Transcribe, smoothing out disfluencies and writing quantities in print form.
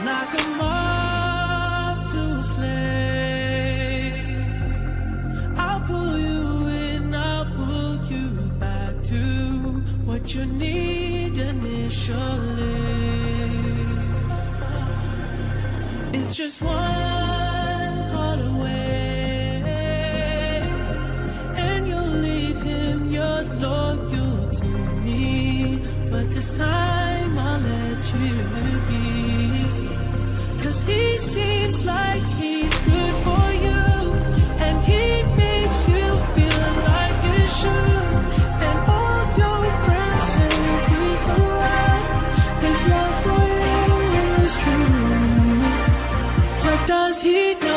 like a moth to a flame. I'll pull you in, I'll pull you back to what you need initially. It's just one call away, and you'll leave him, you're loyal to me. But this time I'll let you be, 'cause he seems like he's good for you, and he makes you feel like you should. And all your friends say he's the one, his love for you is true. But does he know?